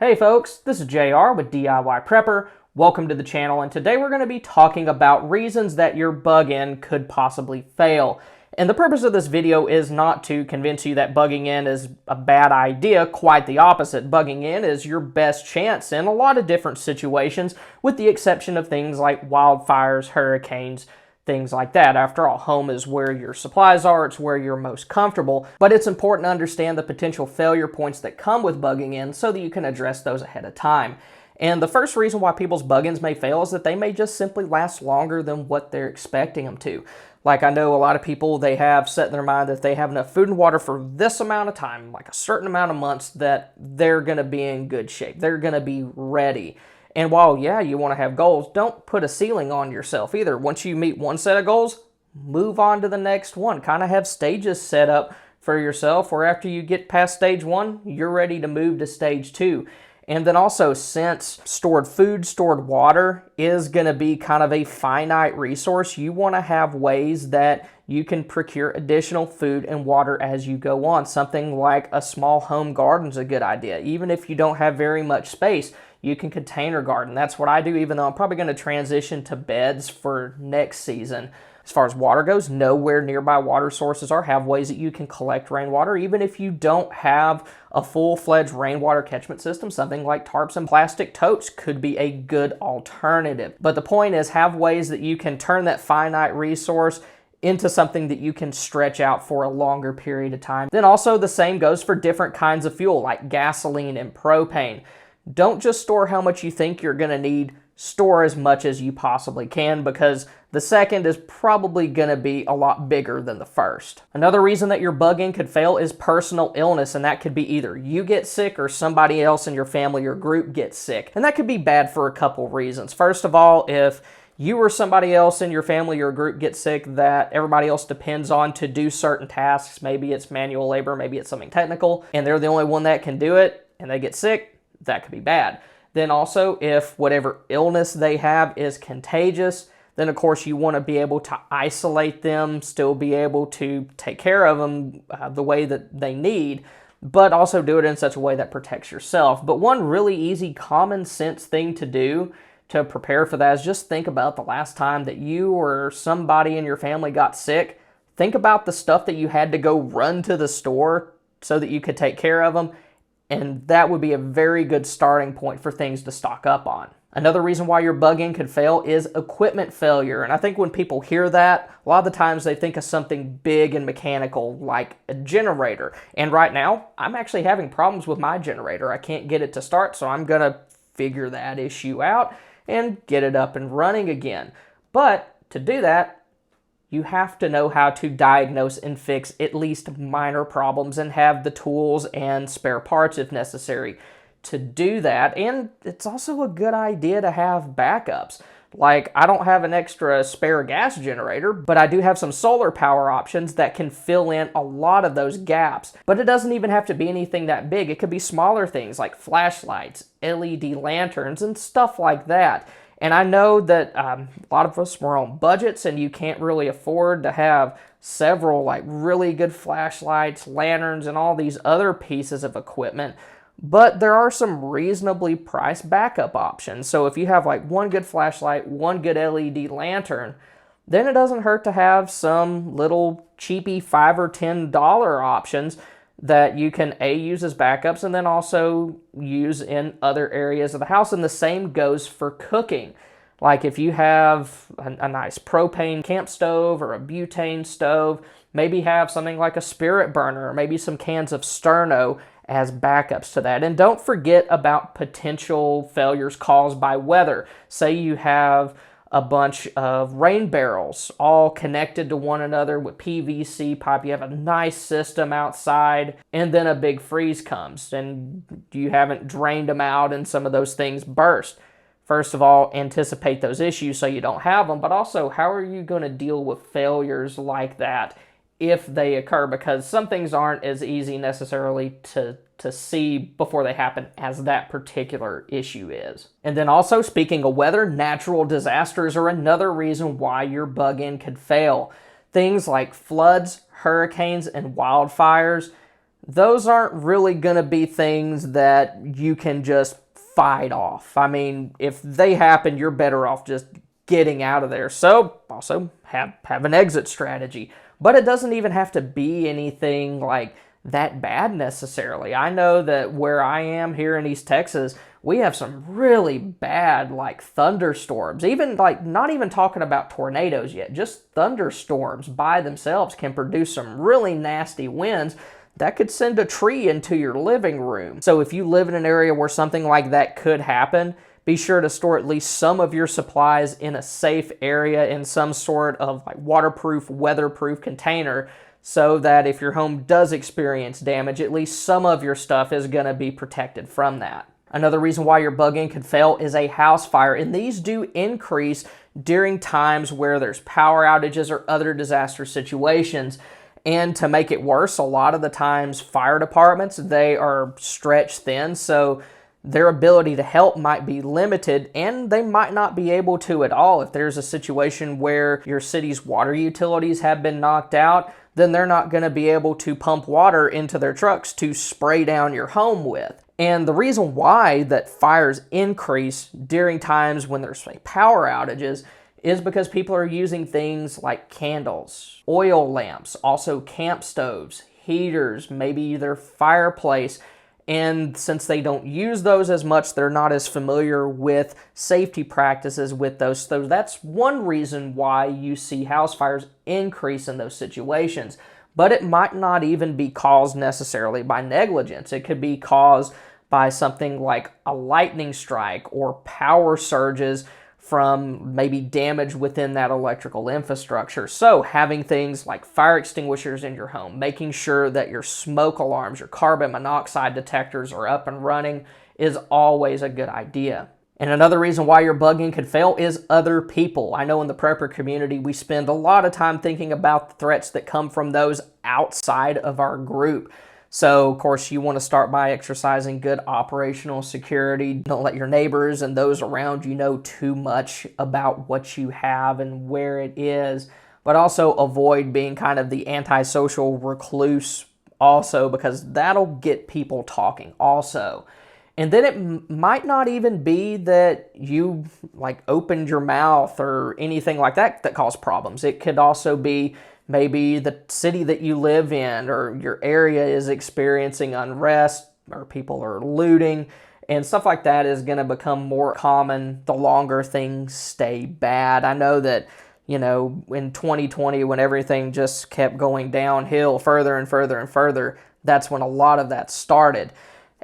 Hey folks, this is JR with DIY Prepper. Welcome to the channel, and today we're going to be talking about reasons that your bug-in could possibly fail. And the purpose of this video is not to convince you that bugging in is a bad idea, quite the opposite. Bugging in is your best chance in a lot of different situations, with the exception of things like wildfires, hurricanes, things like that. After all, home is where your supplies are, it's where you're most comfortable, but it's important to understand the potential failure points that come with bugging in so that you can address those ahead of time. And the first reason why people's bug-ins may fail is that they may just simply last longer than what they're expecting them to. Like, I know a lot of people, they have set in their mind that they have enough food and water for this amount of time, like a certain amount of months, that they're going to be in good shape. They're going to be ready. And while, yeah, you want to have goals, don't put a ceiling on yourself either. Once you meet one set of goals, move on to the next one. Kind of have stages set up for yourself where after you get past stage one, you're ready to move to stage two. And then also, since stored food, stored water is going to be kind of a finite resource, you want to have ways that you can procure additional food and water as you go on. Something like a small home garden is a good idea. Even if you don't have very much space, you can container garden. That's what I do, even though I'm probably going to transition to beds for next season. As far as water goes, know where nearby water sources are. Have ways that you can collect rainwater. Even if you don't have a full-fledged rainwater catchment system, something like tarps and plastic totes could be a good alternative. But the point is, have ways that you can turn that finite resource into something that you can stretch out for a longer period of time. Then also the same goes for different kinds of fuel like gasoline and propane. Don't just store how much you think you're going to need, store as much as you possibly can, because the second is probably going to be a lot bigger than the first. Another reason that your bug-in could fail is personal illness, and that could be either you get sick or somebody else in your family or group gets sick. And that could be bad for a couple reasons. First of all, if you or somebody else in your family or group gets sick that everybody else depends on to do certain tasks, maybe it's manual labor, maybe it's something technical, and they're the only one that can do it, and they get sick, that could be bad. Then also, if whatever illness they have is contagious, then of course you want to be able to isolate them, still be able to take care of them the way that they need, but also do it in such a way that protects yourself. But one really easy, common sense thing to do to prepare for that is just think about the last time that you or somebody in your family got sick. Think about the stuff that you had to go run to the store so that you could take care of them. And that would be a very good starting point for things to stock up on. Another reason why your bug-in could fail is equipment failure. And I think when people hear that, a lot of the times they think of something big and mechanical like a generator. And right now, I'm actually having problems with my generator. I can't get it to start, so I'm going to figure that issue out and get it up and running again. But to do that, you have to know how to diagnose and fix at least minor problems and have the tools and spare parts if necessary to do that. And it's also a good idea to have backups. Like, I don't have an extra spare gas generator, but I do have some solar power options that can fill in a lot of those gaps. But it doesn't even have to be anything that big. It could be smaller things like flashlights, LED lanterns, and stuff like that. And I know that a lot of us were on budgets and you can't really afford to have several like really good flashlights, lanterns, and all these other pieces of equipment. But there are some reasonably priced backup options. So if you have like one good flashlight, one good LED lantern, then it doesn't hurt to have some little cheapy $5 or $10 options that you can use as backups and then also use in other areas of the house. And the same goes for cooking. Like if you have a nice propane camp stove or a butane stove, maybe have something like a spirit burner or maybe some cans of Sterno as backups to that. And don't forget about potential failures caused by weather. Say you have a bunch of rain barrels all connected to one another with PVC pipe. You have a nice system outside, and then a big freeze comes, and you haven't drained them out, and some of those things burst. First of all, anticipate those issues so you don't have them, but also, how are you going to deal with failures like that if they occur? Because some things aren't as easy necessarily to see before they happen as that particular issue is. And then also, speaking of weather, natural disasters are another reason why your bug-in could fail. Things like floods, hurricanes, and wildfires, those aren't really going to be things that you can just fight off. I mean, if they happen, you're better off just getting out of there. So also have an exit strategy. But it doesn't even have to be anything like that bad necessarily. I know that where I am here in East Texas, we have some really bad like thunderstorms. Even like not even talking about tornadoes yet, just thunderstorms by themselves can produce some really nasty winds that could send a tree into your living room. So if you live in an area where something like that could happen, be sure to store at least some of your supplies in a safe area in some sort of like waterproof, weatherproof container, so that if your home does experience damage, at least some of your stuff is going to be protected from that. Another reason why your bug-in could fail is a house fire, and these do increase during times where there's power outages or other disaster situations. And to make it worse, a lot of the times fire departments, they are stretched thin, so their ability to help might be limited, and they might not be able to at all. If there's a situation where your city's water utilities have been knocked out, then they're not going to be able to pump water into their trucks to spray down your home with. And the reason why that fires increase during times when there's power outages is because people are using things like candles, oil lamps, also camp stoves, heaters, maybe their fireplace. And since they don't use those as much, they're not as familiar with safety practices with those. So that's one reason why you see house fires increase in those situations. But it might not even be caused necessarily by negligence. It could be caused by something like a lightning strike or power surges from maybe damage within that electrical infrastructure. So having things like fire extinguishers in your home, making sure that your smoke alarms, your carbon monoxide detectors are up and running is always a good idea. And another reason why your bug-in could fail is other people. I know in the prepper community, we spend a lot of time thinking about the threats that come from those outside of our group. So, of course, you want to start by exercising good operational security. Don't let your neighbors and those around you know too much about what you have and where it is. But also avoid being kind of the antisocial recluse also, because that'll get people talking also. And then it might not even be that you like opened your mouth or anything like that that caused problems. It could also be maybe the city that you live in or your area is experiencing unrest or people are looting, and stuff like that is going to become more common the longer things stay bad. I know that, you know, in 2020 when everything just kept going downhill further and further and further, that's when a lot of that started.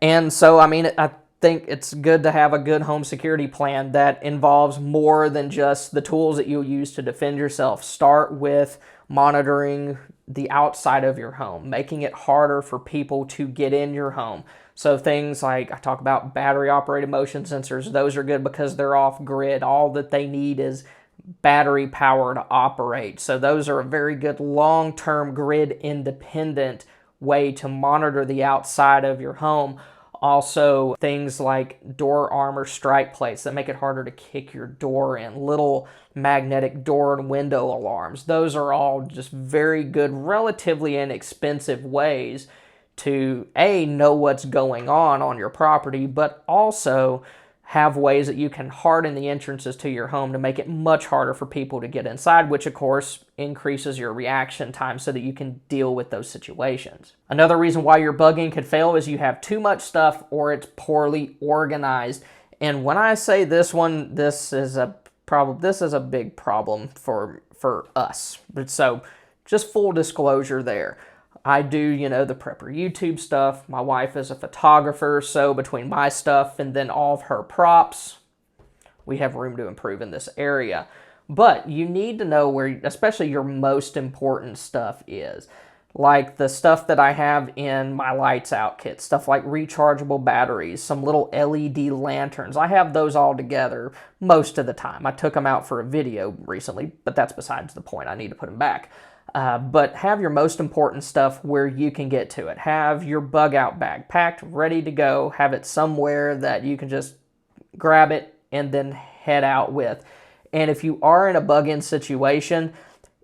And so, I mean, I think it's good to have a good home security plan that involves more than just the tools that you'll use to defend yourself. Start with monitoring the outside of your home, making it harder for people to get in your home. So things like, I talk about battery-operated motion sensors. Those are good because they're off-grid. All that they need is battery power to operate. So those are a very good long-term grid-independent way to monitor the outside of your home. Also, things like door armor strike plates that make it harder to kick your door in, little magnetic door and window alarms. Those are all just very good, relatively inexpensive ways to A, know what's going on your property, but also have ways that you can harden the entrances to your home to make it much harder for people to get inside, which of course increases your reaction time so that you can deal with those situations. Another reason why your bug-in could fail is you have too much stuff or it's poorly organized. And when I say this one, this is a big problem for us. So just full disclosure there. I do, you know, the prepper YouTube stuff. My wife is a photographer, so between my stuff and then all of her props, we have room to improve in this area. But you need to know where, especially your most important stuff is. Like the stuff that I have in my lights out kit, stuff like rechargeable batteries, some little LED lanterns. I have those all together most of the time. I took them out for a video recently, but that's besides the point. I need to put them back. But have your most important stuff where you can get to it. Have your bug out bag packed, ready to go. Have it somewhere that you can just grab it and then head out with. And if you are in a bug-in situation,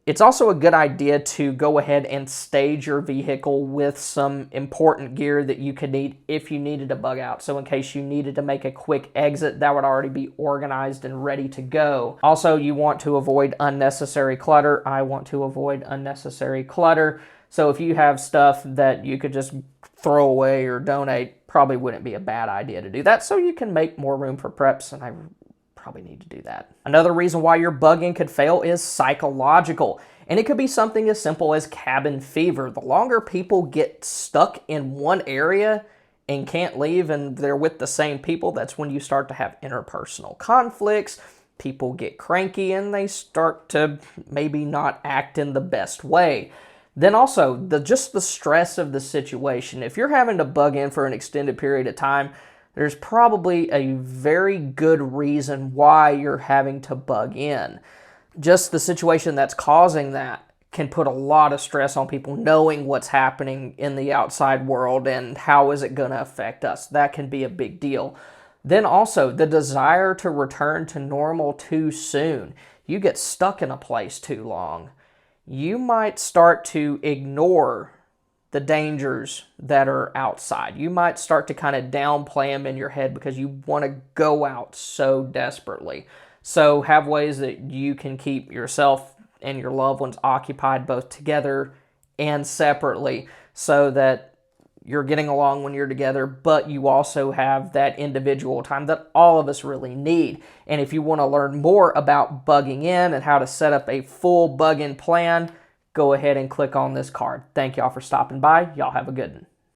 It's also a good idea to go ahead and stage your vehicle with some important gear that you could need if you needed to bug out. So in case you needed to make a quick exit, that would already be organized and ready to go. Also, you want to avoid unnecessary clutter. I want to avoid unnecessary clutter. So if you have stuff that you could just throw away or donate, probably wouldn't be a bad idea to do that, so you can make more room for preps, and I probably need to do that. Another reason why your bug-in could fail is psychological, and it could be something as simple as cabin fever. The longer people get stuck in one area and can't leave and they're with the same people, that's when you start to have interpersonal conflicts. People get cranky and they start to maybe not act in the best way. Then also, just the stress of the situation. If you're having to bug in for an extended period of time, there's probably a very good reason why you're having to bug in. Just the situation that's causing that can put a lot of stress on people, knowing what's happening in the outside world and how is it going to affect us. That can be a big deal. Then also, the desire to return to normal too soon. You get stuck in a place too long, you might start to ignore the dangers that are outside. You might start to kind of downplay them in your head because you want to go out so desperately. So have ways that you can keep yourself and your loved ones occupied both together and separately so that you're getting along when you're together, but you also have that individual time that all of us really need. And if you want to learn more about bugging in and how to set up a full bug-in plan, go ahead and click on this card. Thank y'all for stopping by. Y'all have a good one.